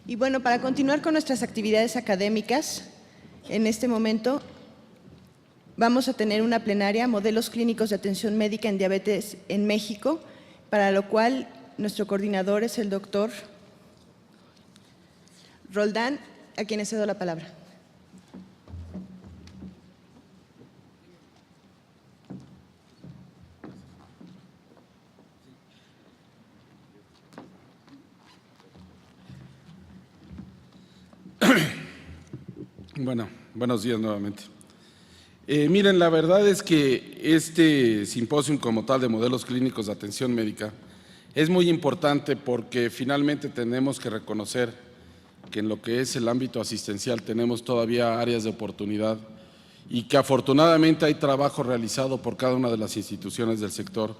Y bueno, para continuar con nuestras actividades académicas, en este momento vamos a tener una plenaria, Modelos Clínicos de Atención Médica en Diabetes en México, para lo cual nuestro coordinador es el doctor Roldán, a quien le cedo la palabra. Bueno, buenos días nuevamente. Miren, la verdad es que este simposio como tal de modelos clínicos de atención médica es muy importante porque finalmente tenemos que reconocer que en lo que es el ámbito asistencial tenemos todavía áreas de oportunidad y que afortunadamente hay trabajo realizado por cada una de las instituciones del sector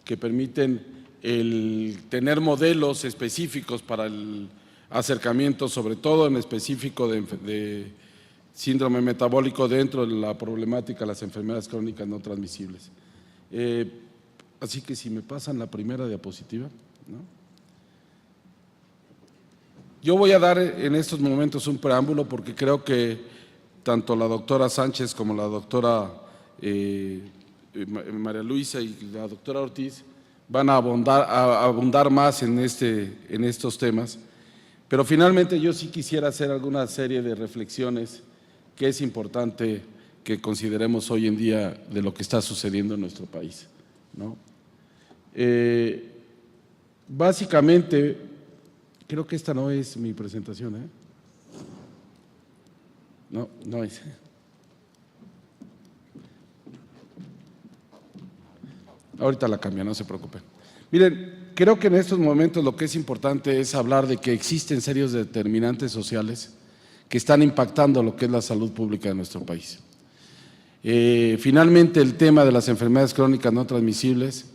que permiten el tener modelos específicos para el acercamiento, sobre todo en específico de síndrome metabólico dentro de la problemática de las enfermedades crónicas no transmisibles. Así que si me pasan la primera diapositiva, ¿no? Yo voy a dar en estos momentos un preámbulo porque creo que tanto la doctora Sánchez como la doctora María Luisa y la doctora Ortiz van a abundar más en estos temas, pero finalmente yo sí quisiera hacer alguna serie de reflexiones que es importante que consideremos hoy en día de lo que está sucediendo en nuestro país, ¿no? Básicamente, creo que esta no es mi presentación, ¿eh? No es. Ahorita la cambio, no se preocupen. Miren, creo que en estos momentos lo que es importante es hablar de que existen serios determinantes sociales que están impactando lo que es la salud pública de nuestro país. Finalmente, el tema de las enfermedades crónicas no transmisibles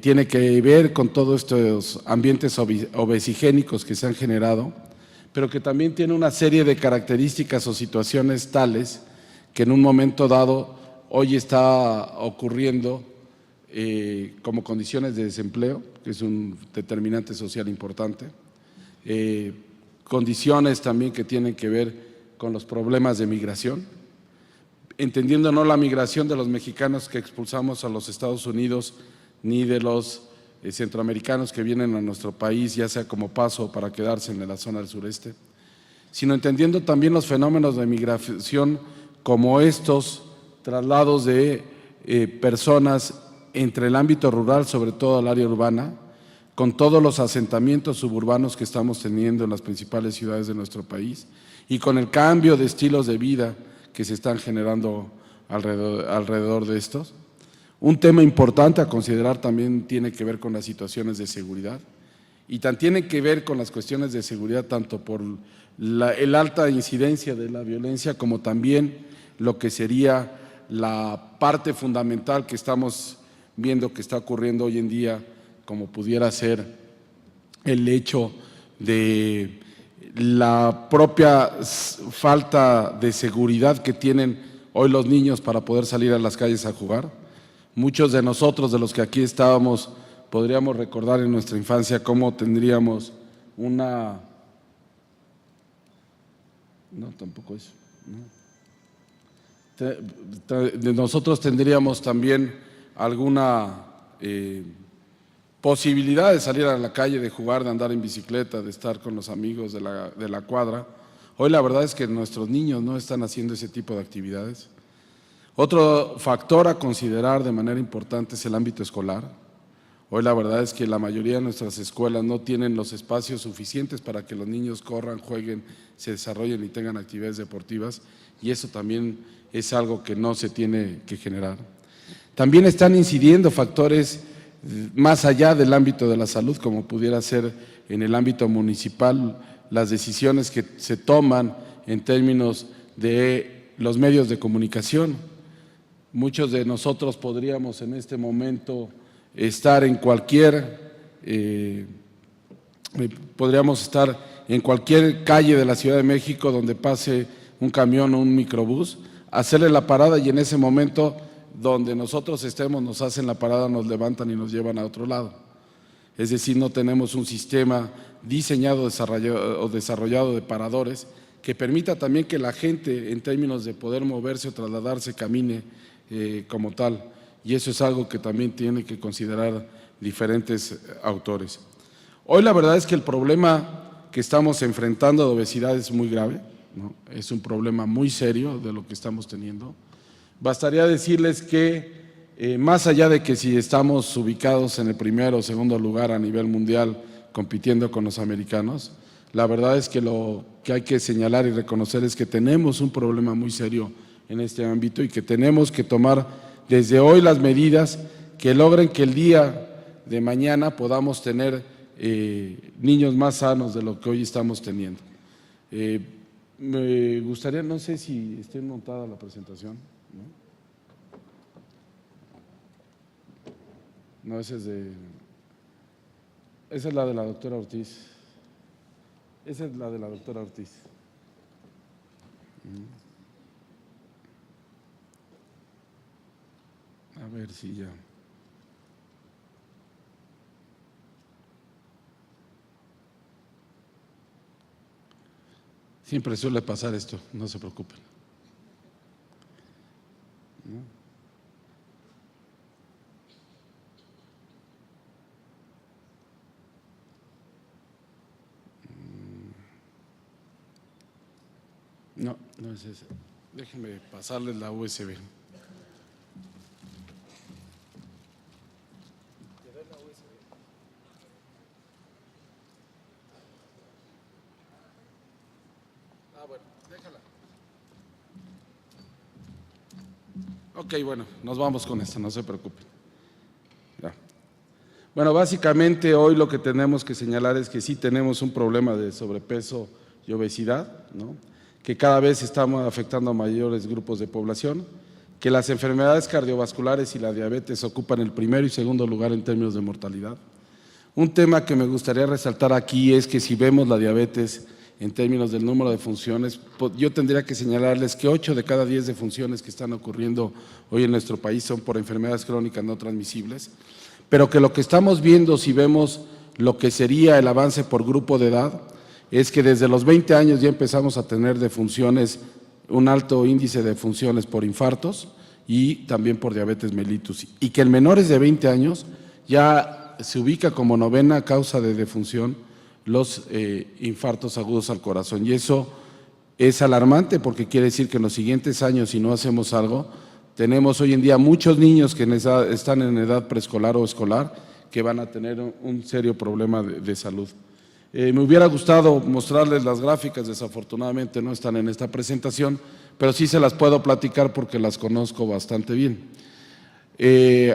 tiene que ver con todos estos ambientes obesigénicos que se han generado, pero que también tiene una serie de características o situaciones tales que en un momento dado hoy está ocurriendo como condiciones de desempleo, que es un determinante social importante, condiciones también que tienen que ver con los problemas de migración, entendiendo no la migración de los mexicanos que expulsamos a los Estados Unidos, ni de los centroamericanos que vienen a nuestro país, ya sea como paso para quedarse en la zona del sureste, sino entendiendo también los fenómenos de migración como estos traslados de personas entre el ámbito rural, sobre todo al área urbana, con todos los asentamientos suburbanos que estamos teniendo en las principales ciudades de nuestro país y con el cambio de estilos de vida que se están generando alrededor de estos. Un tema importante a considerar también tiene que ver con las situaciones de seguridad y también tiene que ver con las cuestiones de seguridad tanto por el alta incidencia de la violencia como también lo que sería la parte fundamental que estamos viendo que está ocurriendo hoy en día, como pudiera ser el hecho de la propia falta de seguridad que tienen hoy los niños para poder salir a las calles a jugar. Muchos de nosotros, de los que aquí estábamos, podríamos recordar en nuestra infancia cómo tendríamos una… No, tampoco eso. No. Nosotros tendríamos también alguna posibilidad de salir a la calle, de jugar, de andar en bicicleta, de estar con los amigos de la cuadra. Hoy la verdad es que nuestros niños no están haciendo ese tipo de actividades. Otro factor a considerar de manera importante es el ámbito escolar. Hoy la verdad es que la mayoría de nuestras escuelas no tienen los espacios suficientes para que los niños corran, jueguen, se desarrollen y tengan actividades deportivas, y eso también es algo que no se tiene que generar. También están incidiendo factores más allá del ámbito de la salud, como pudiera ser en el ámbito municipal, las decisiones que se toman en términos de los medios de comunicación. Muchos de nosotros podríamos en este momento estar en cualquier calle de la Ciudad de México donde pase un camión o un microbús, hacerle la parada y en ese momento donde nosotros estemos nos hacen la parada, nos levantan y nos llevan a otro lado. es decir, no tenemos un sistema diseñado o desarrollado de paradores que permita también que la gente, en términos de poder moverse o trasladarse, camine como tal. Y eso es algo que también tiene que considerar diferentes autores. Hoy la verdad es que el problema que estamos enfrentando de obesidad es muy grave, ¿no? Es un problema muy serio de lo que estamos teniendo. Bastaría decirles que más allá de que si estamos ubicados en el primero o segundo lugar a nivel mundial compitiendo con los americanos, la verdad es que lo que hay que señalar y reconocer es que tenemos un problema muy serio en este ámbito y que tenemos que tomar desde hoy las medidas que logren que el día de mañana podamos tener niños más sanos de lo que hoy estamos teniendo. Me gustaría, no sé si esté montada la presentación, ¿no? No, esa es la de la doctora Ortiz. Esa es la de la doctora Ortiz. A ver si ya. Siempre suele pasar esto, no se preocupen. No, no es ese. Déjenme pasarles la USB. Ah, bueno, déjala. Ok, bueno, nos vamos con esto, no se preocupen. Ya. Bueno, básicamente hoy lo que tenemos que señalar es que sí tenemos un problema de sobrepeso y obesidad, ¿no? Que cada vez estamos afectando a mayores grupos de población, que las enfermedades cardiovasculares y la diabetes ocupan el primero y segundo lugar en términos de mortalidad. Un tema que me gustaría resaltar aquí es que si vemos la diabetes en términos del número de funciones, yo tendría que señalarles que 8 de cada 10 defunciones que están ocurriendo hoy en nuestro país son por enfermedades crónicas no transmisibles, pero que lo que estamos viendo, si vemos lo que sería el avance por grupo de edad, es que desde los 20 años ya empezamos a tener defunciones, un alto índice de defunciones por infartos y también por diabetes mellitus, y que en menores de 20 años ya se ubica como novena causa de defunción los infartos agudos al corazón. Y eso es alarmante porque quiere decir que en los siguientes años, si no hacemos algo, tenemos hoy en día muchos niños que están en edad preescolar o escolar que van a tener un serio problema de salud. Me hubiera gustado mostrarles las gráficas, desafortunadamente no están en esta presentación, pero sí se las puedo platicar porque las conozco bastante bien.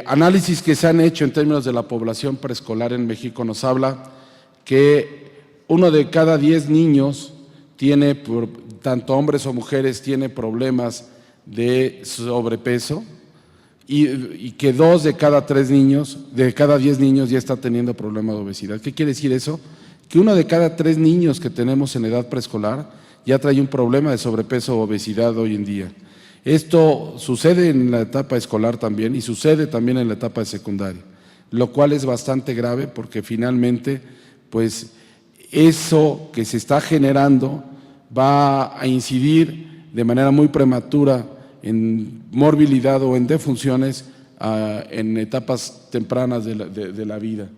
Análisis que se han hecho en términos de la población preescolar en México nos habla que 1 de cada 10 niños tiene, tanto hombres o mujeres, tiene problemas de sobrepeso y que 2 de cada 3 niños, de cada 10 niños ya está teniendo problemas de obesidad. ¿Qué quiere decir eso? Que 1 de cada 3 niños que tenemos en edad preescolar ya trae un problema de sobrepeso o obesidad hoy en día. Esto sucede en la etapa escolar también y sucede también en la etapa de secundaria, lo cual es bastante grave porque finalmente, pues, eso que se está generando va a incidir de manera muy prematura en morbilidad o en defunciones en etapas tempranas de la vida.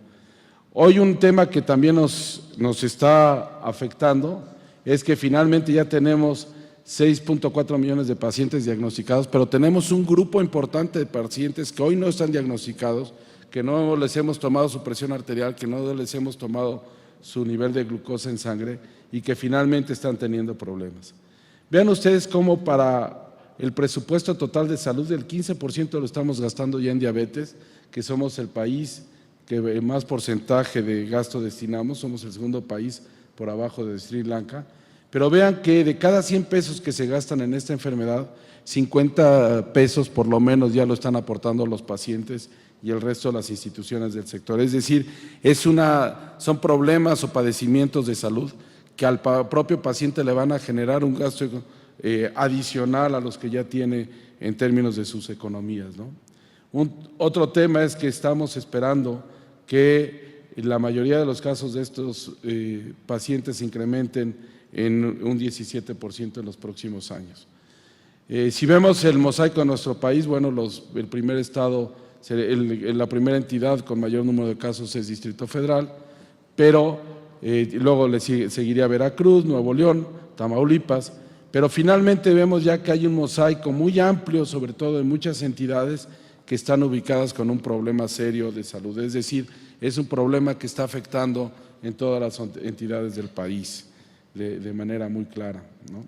Hoy un tema que también nos está afectando es que finalmente ya tenemos 6.4 millones de pacientes diagnosticados, pero tenemos un grupo importante de pacientes que hoy no están diagnosticados, que no les hemos tomado su presión arterial, que no les hemos tomado su nivel de glucosa en sangre y que finalmente están teniendo problemas. Vean ustedes cómo para el presupuesto total de salud del 15% lo estamos gastando ya en diabetes, que somos el país que más porcentaje de gasto destinamos, somos el segundo país por abajo de Sri Lanka, pero vean que de cada 100 pesos que se gastan en esta enfermedad, 50 pesos por lo menos ya lo están aportando los pacientes y el resto de las instituciones del sector. Es decir, son problemas o padecimientos de salud que al propio paciente le van a generar un gasto adicional a los que ya tiene en términos de sus economías, ¿no? Otro tema es que estamos esperando que la mayoría de los casos de estos pacientes se incrementen en un 17% en los próximos años. Si vemos el mosaico de nuestro país, bueno, el primer estado, la primera entidad con mayor número de casos es Distrito Federal, pero luego le seguiría Veracruz, Nuevo León, Tamaulipas, pero finalmente vemos ya que hay un mosaico muy amplio, sobre todo en muchas entidades que están ubicadas con un problema serio de salud, es decir, es un problema que está afectando en todas las entidades del país de manera muy clara, ¿no?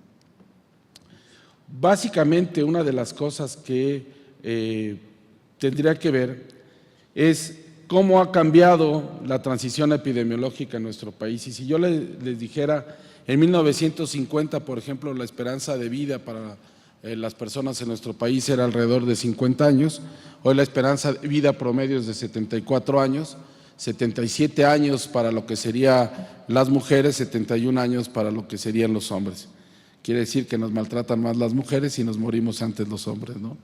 Básicamente, una de las cosas que tendría que ver es cómo ha cambiado la transición epidemiológica en nuestro país. Y si yo les dijera, en 1950, por ejemplo, la esperanza de vida para las personas en nuestro país era alrededor de 50 años, hoy la esperanza de vida promedio es de 74 años, 77 años para lo que serían las mujeres, 71 años para lo que serían los hombres. Quiere decir que nos maltratan más las mujeres y nos morimos antes los hombres, ¿no?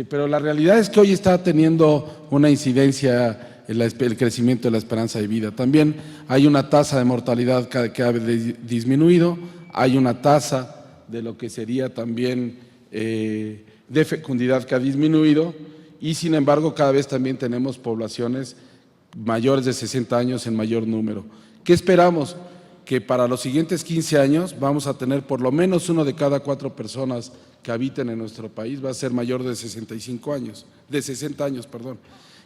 Pero la realidad es que hoy está teniendo una incidencia el crecimiento de la esperanza de vida. También hay una tasa de mortalidad que ha disminuido, hay una tasa de lo que sería también de fecundidad que ha disminuido y sin embargo cada vez también tenemos poblaciones mayores de 60 años en mayor número. ¿Qué esperamos? Que para los siguientes 15 años vamos a tener por lo menos 1 de cada 4 personas que habiten en nuestro país va a ser mayor de 65 años, de 60 años, perdón.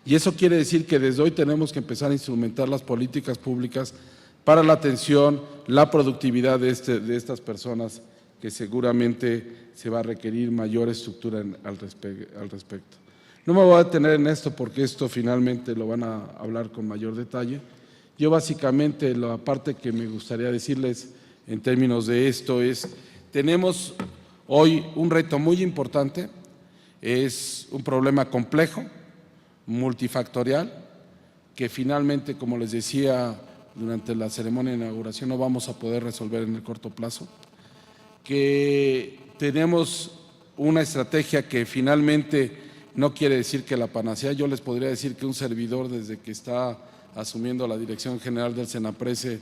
Y eso quiere decir que desde hoy tenemos que empezar a instrumentar las políticas públicas para la atención, la productividad de estas personas, que seguramente se va a requerir mayor estructura al respecto. No me voy a detener en esto porque esto finalmente lo van a hablar con mayor detalle. Yo básicamente la parte que me gustaría decirles en términos de esto es, tenemos hoy un reto muy importante, es un problema complejo, multifactorial, que finalmente, como les decía durante la ceremonia de inauguración, no vamos a poder resolver en el corto plazo, que tenemos una estrategia que finalmente no quiere decir que la panacea. Yo les podría decir que un servidor desde que está asumiendo la dirección general del Senaprece,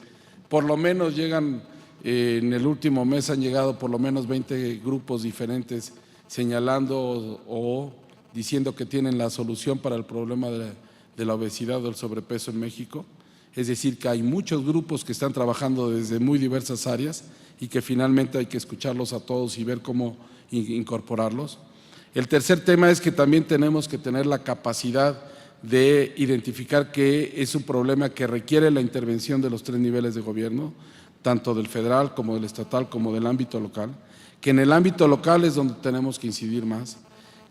por lo menos llegan, en el último mes han llegado por lo menos 20 grupos diferentes señalando o diciendo que tienen la solución para el problema de la obesidad o del sobrepeso en México. Es decir, que hay muchos grupos que están trabajando desde muy diversas áreas y que finalmente hay que escucharlos a todos y ver cómo incorporarlos. El tercer tema es que también tenemos que tener la capacidad de identificar que es un problema que requiere la intervención de los 3 niveles de gobierno, tanto del federal como del estatal como del ámbito local, que en el ámbito local es donde tenemos que incidir más,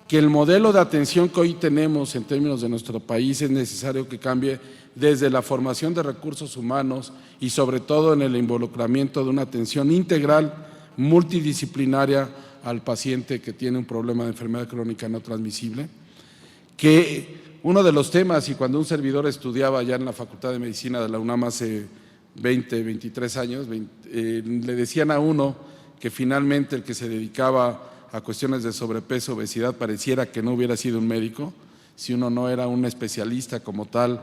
que el modelo de atención que hoy tenemos en términos de nuestro país es necesario que cambie desde la formación de recursos humanos y sobre todo en el involucramiento de una atención integral, multidisciplinaria al paciente que tiene un problema de enfermedad crónica no transmisible, que uno de los temas, y cuando un servidor estudiaba ya en la Facultad de Medicina de la UNAM hace 20, 23 años, le decían a uno que finalmente el que se dedicaba a cuestiones de sobrepeso, obesidad, pareciera que no hubiera sido un médico, si uno no era un especialista como tal,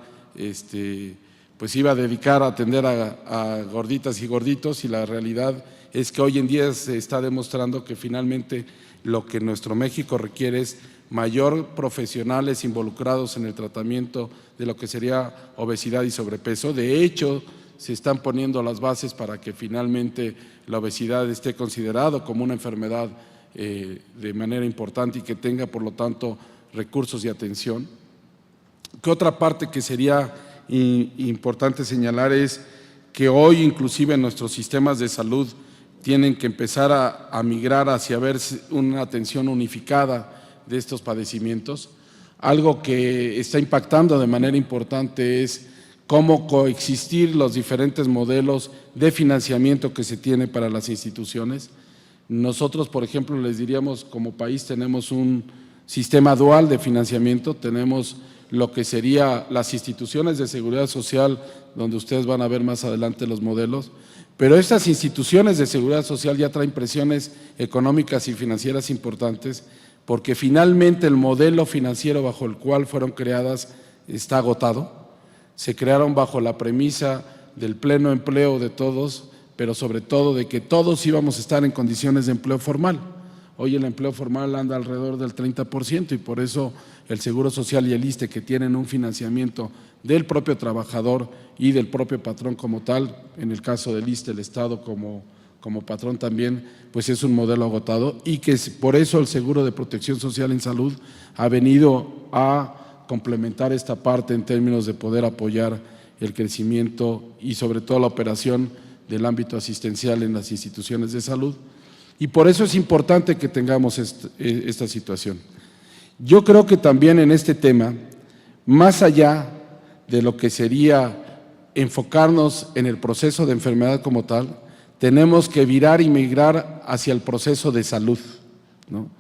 pues iba a dedicar a atender a gorditas y gorditos, y la realidad es que hoy en día se está demostrando que finalmente lo que nuestro México requiere es mayor profesionales involucrados en el tratamiento de lo que sería obesidad y sobrepeso. De hecho, se están poniendo las bases para que finalmente la obesidad esté considerado como una enfermedad de manera importante y que tenga, por lo tanto, recursos y atención. ¿Qué otra parte que sería importante señalar es que hoy inclusive nuestros sistemas de salud tienen que empezar a migrar hacia ver una atención unificada de estos padecimientos? Algo que está impactando de manera importante es cómo coexistir los diferentes modelos de financiamiento que se tiene para las instituciones. Nosotros, por ejemplo, les diríamos, como país tenemos un sistema dual de financiamiento, tenemos lo que sería las instituciones de seguridad social, donde ustedes van a ver más adelante los modelos, pero estas instituciones de seguridad social ya traen presiones económicas y financieras importantes, porque finalmente el modelo financiero bajo el cual fueron creadas está agotado. se crearon bajo la premisa del pleno empleo de todos, pero sobre todo de que todos íbamos a estar en condiciones de empleo formal. Hoy el empleo formal anda alrededor del 30% y por eso el Seguro Social y el ISSSTE, que tienen un financiamiento del propio trabajador y del propio patrón como tal, en el caso del ISSSTE, el Estado como patrón también, pues es un modelo agotado y que por eso el Seguro de Protección Social en Salud ha venido a complementar esta parte en términos de poder apoyar el crecimiento y sobre todo la operación del ámbito asistencial en las instituciones de salud. Y por eso es importante que tengamos esta situación. Yo creo que también en este tema, más allá de lo que sería enfocarnos en el proceso de enfermedad como tal, tenemos que virar y migrar hacia el proceso de salud, ¿no?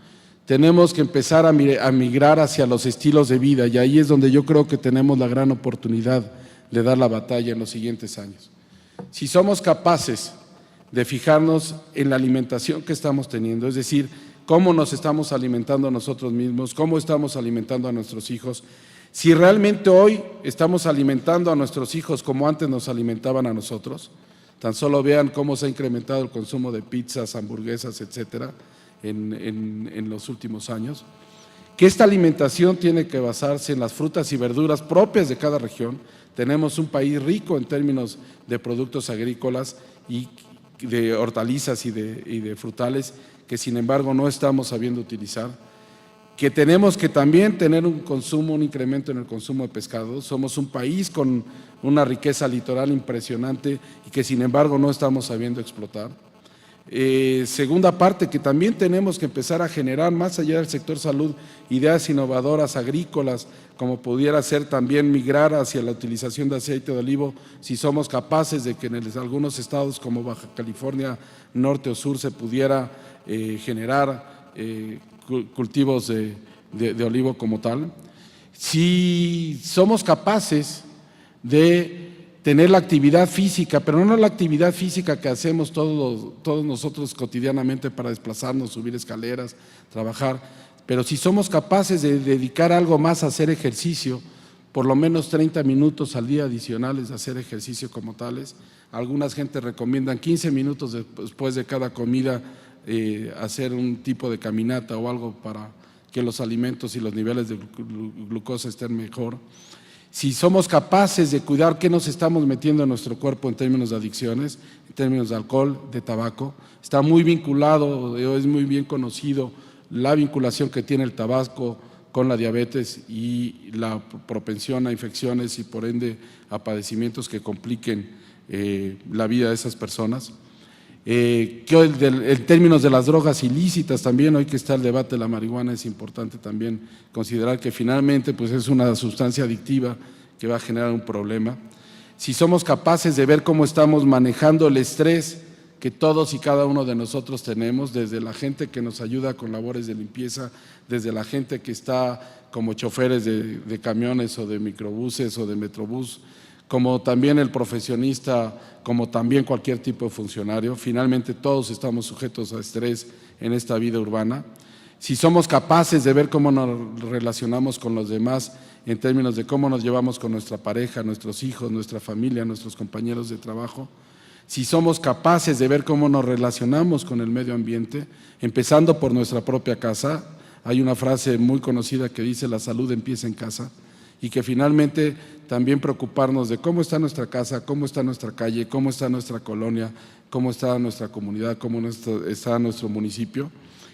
Tenemos que empezar a migrar hacia los estilos de vida y ahí es donde yo creo que tenemos la gran oportunidad de dar la batalla en los siguientes años. Si somos capaces de fijarnos en la alimentación que estamos teniendo, es decir, cómo nos estamos alimentando a nosotros mismos, cómo estamos alimentando a nuestros hijos, si realmente hoy estamos alimentando a nuestros hijos como antes nos alimentaban a nosotros, tan solo vean cómo se ha incrementado el consumo de pizzas, hamburguesas, etcétera, en los últimos años, que esta alimentación tiene que basarse en las frutas y verduras propias de cada región. Tenemos un país rico en términos de productos agrícolas y de hortalizas y de frutales que sin embargo no estamos sabiendo utilizar, que tenemos que también tener un incremento en el consumo de pescado. Somos un país con una riqueza litoral impresionante y que sin embargo no estamos sabiendo explotar. Segunda parte, que también tenemos que empezar a generar más allá del sector salud ideas innovadoras agrícolas, como pudiera ser también migrar hacia la utilización de aceite de olivo, si somos capaces de que en algunos estados como Baja California Norte o Sur se pudiera generar cultivos de olivo como tal. Si somos capaces de tener la actividad física, pero no la actividad física que hacemos todos nosotros cotidianamente para desplazarnos, subir escaleras, trabajar, pero si somos capaces de dedicar algo más a hacer ejercicio, por lo menos 30 minutos al día adicionales de hacer ejercicio como tales. Algunas gentes recomiendan 15 minutos después de cada comida hacer un tipo de caminata o algo para que los alimentos y los niveles de glucosa estén mejor. Si somos capaces de cuidar qué nos estamos metiendo en nuestro cuerpo en términos de adicciones, en términos de alcohol, de tabaco, está muy vinculado, es muy bien conocido la vinculación que tiene el tabaco con la diabetes y la propensión a infecciones y por ende a padecimientos que compliquen la vida de esas personas. En términos de las drogas ilícitas también, hoy que está el debate de la marihuana, es importante también considerar que finalmente pues es una sustancia adictiva que va a generar un problema. Si somos capaces de ver cómo estamos manejando el estrés que todos y cada uno de nosotros tenemos, desde la gente que nos ayuda con labores de limpieza, desde la gente que está como choferes de camiones o de microbuses o de metrobús, como también el profesionista, como también cualquier tipo de funcionario. Finalmente todos estamos sujetos a estrés en esta vida urbana. Si somos capaces de ver cómo nos relacionamos con los demás en términos de cómo nos llevamos con nuestra pareja, nuestros hijos, nuestra familia, nuestros compañeros de trabajo. Si somos capaces de ver cómo nos relacionamos con el medio ambiente, empezando por nuestra propia casa. Hay una frase muy conocida que dice: la salud empieza en casa. Y que finalmente también preocuparnos de cómo está nuestra casa, cómo está nuestra calle, cómo está nuestra colonia, cómo está nuestra comunidad, cómo está nuestro municipio.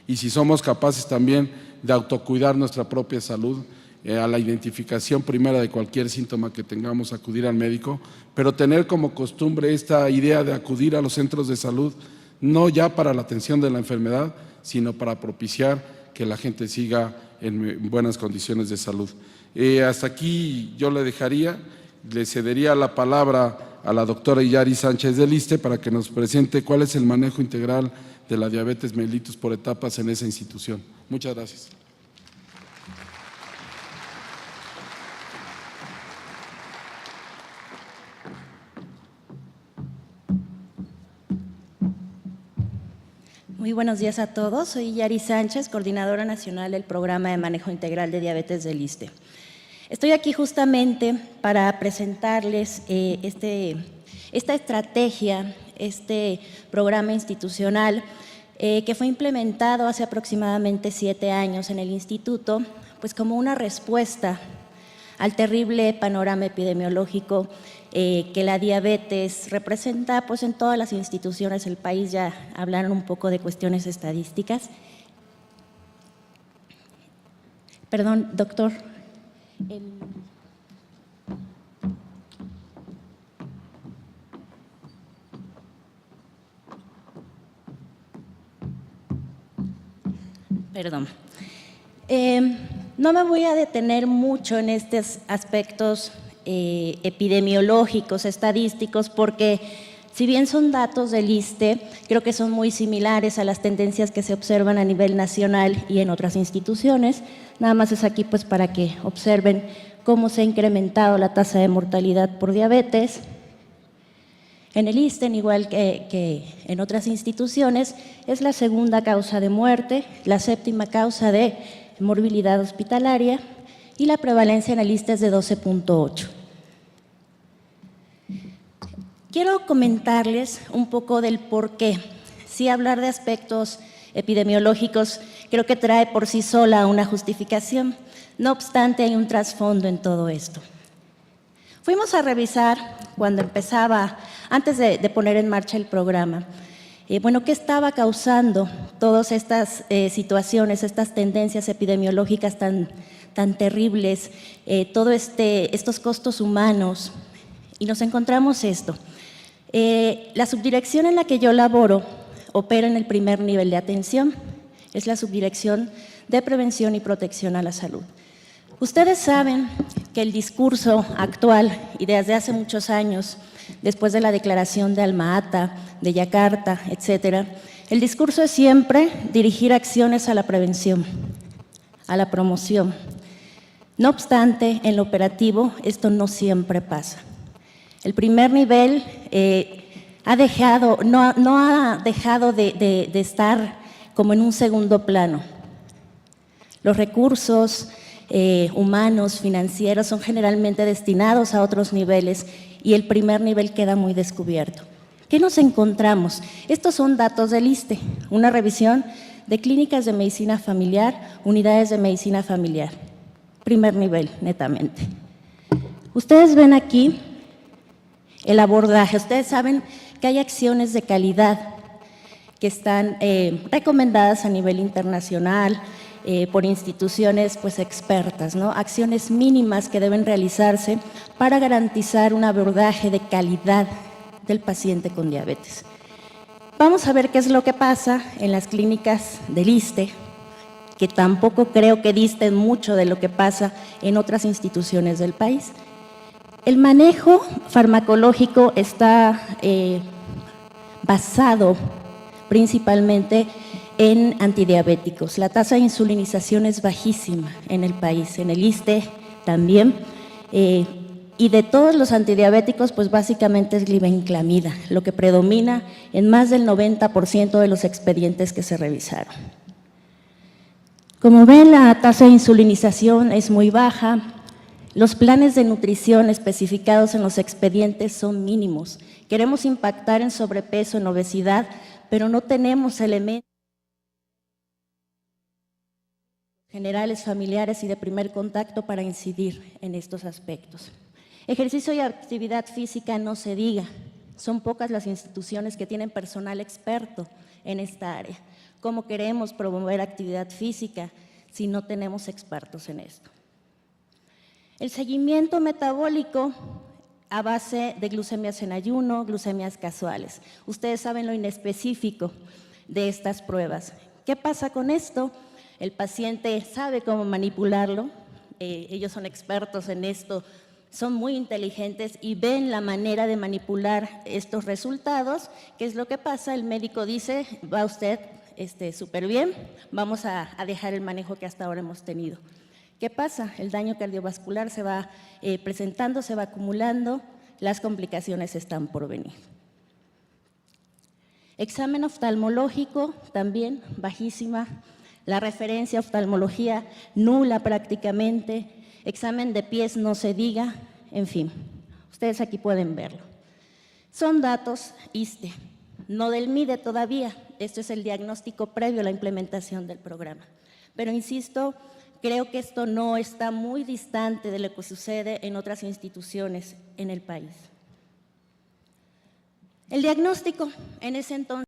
Y si somos capaces también de autocuidar nuestra propia salud, a la identificación primera de cualquier síntoma que tengamos, acudir al médico, pero tener como costumbre esta idea de acudir a los centros de salud, no ya para la atención de la enfermedad, sino para propiciar que la gente siga en buenas condiciones de salud. Hasta aquí yo le cedería la palabra a la doctora Yari Sánchez del ISSSTE para que nos presente cuál es el manejo integral de la diabetes mellitus por etapas en esa institución. Muchas gracias. Muy buenos días a todos. Soy Yari Sánchez, coordinadora nacional del Programa de Manejo Integral de Diabetes del ISSSTE. Estoy aquí justamente para presentarles esta estrategia, este programa institucional que fue implementado hace aproximadamente 7 años en el instituto, pues como una respuesta al terrible panorama epidemiológico que la diabetes representa pues en todas las instituciones del país. Ya hablaron un poco de cuestiones estadísticas. Perdón, doctor. Perdón. No me voy a detener mucho en estos aspectos epidemiológicos, estadísticos, porque si bien son datos del ISSSTE, creo que son muy similares a las tendencias que se observan a nivel nacional y en otras instituciones. Nada más es aquí pues para que observen cómo se ha incrementado la tasa de mortalidad por diabetes en el ISSSTE, igual que en otras instituciones. Es la segunda causa de muerte, la séptima causa de morbilidad hospitalaria y la prevalencia en el ISSSTE es de 12.8. Quiero comentarles un poco del por qué. Sí, hablar de aspectos epidemiológicos creo que trae por sí sola una justificación. No obstante, hay un trasfondo en todo esto. Fuimos a revisar cuando empezaba, antes de poner en marcha el programa, qué estaba causando todas estas situaciones, estas tendencias epidemiológicas tan terribles, estos costos humanos, y nos encontramos esto. La subdirección en la que yo laboro opera en el primer nivel de atención, es la subdirección de prevención y protección a la salud. Ustedes saben que el discurso actual y desde hace muchos años, después de la declaración de Alma-Ata, de Yakarta, etcétera, el discurso es siempre dirigir acciones a la prevención, a la promoción. No obstante, en lo operativo esto no siempre pasa. El primer nivel no ha dejado de estar como en un segundo plano. Los recursos humanos, financieros, son generalmente destinados a otros niveles y el primer nivel queda muy descubierto. ¿Qué nos encontramos? Estos son datos del ISSSTE, una revisión de clínicas de medicina familiar, unidades de medicina familiar, primer nivel, netamente. Ustedes ven aquí el abordaje. Ustedes saben que hay acciones de calidad que están recomendadas a nivel internacional, por instituciones pues expertas, ¿no? Acciones mínimas que deben realizarse para garantizar un abordaje de calidad del paciente con diabetes. Vamos a ver qué es lo que pasa en las clínicas del ISSSTE, que tampoco creo que disten mucho de lo que pasa en otras instituciones del país. El manejo farmacológico está basado principalmente en antidiabéticos. La tasa de insulinización es bajísima en el país, en el ISSSTE también, y de todos los antidiabéticos, pues básicamente es glibenclamida, lo que predomina en más del 90% de los expedientes que se revisaron. Como ven, la tasa de insulinización es muy baja, los planes de nutrición especificados en los expedientes son mínimos. Queremos impactar en sobrepeso, en obesidad, pero no tenemos elementos generales, familiares y de primer contacto para incidir en estos aspectos. Ejercicio y actividad física no se diga, son pocas las instituciones que tienen personal experto en esta área. ¿Cómo queremos promover actividad física si no tenemos expertos en esto? El seguimiento metabólico a base de glucemias en ayuno, glucemias casuales. Ustedes saben lo inespecífico de estas pruebas. ¿Qué pasa con esto? El paciente sabe cómo manipularlo, ellos son expertos en esto, son muy inteligentes y ven la manera de manipular estos resultados. ¿Qué es lo que pasa? El médico dice, va usted súper bien, vamos a dejar el manejo que hasta ahora hemos tenido. ¿Qué pasa? El daño cardiovascular se va presentando, se va acumulando, las complicaciones están por venir. Examen oftalmológico también bajísima, la referencia a oftalmología nula prácticamente, examen de pies no se diga, en fin, ustedes aquí pueden verlo. Son datos ISSSTE, no del MIDE todavía, esto es el diagnóstico previo a la implementación del programa. Pero insisto, creo que esto no está muy distante de lo que sucede en otras instituciones en el país. El diagnóstico en ese entonces